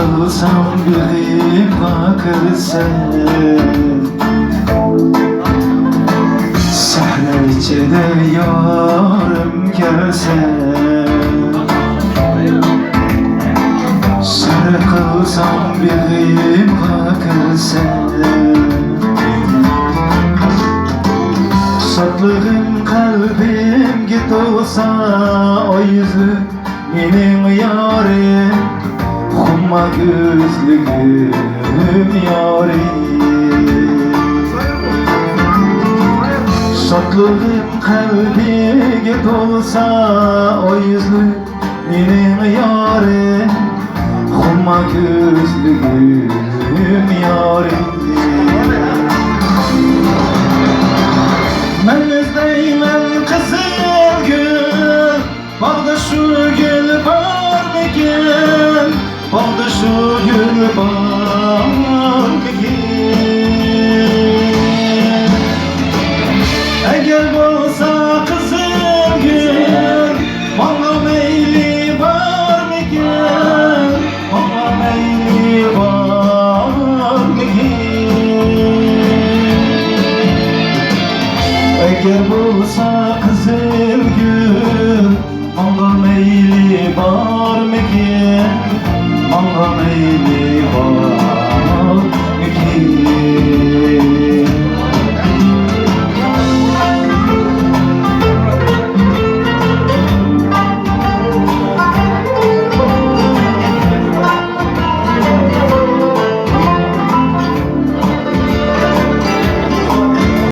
kılsam bir bakırsan sahne içinde yarım gelsen sarı kılsam bir bakırsan saklığım kalbim git olsa o yüzü benim yarim Humma gözlüğüm yarim Saklığım kalbi git olsa o yüzlü benim yarim Humma gözlüğüm yarim Ben izleymen kızıl gül Bağda şu gül var mıkin Bağda şu gül var mıkin Eğer olsa kızıl gül Bana meyli var mıkin Bana meyli var mıkin Eğer olsa kızıl gül Bana meyli var mıkin Bana meyli var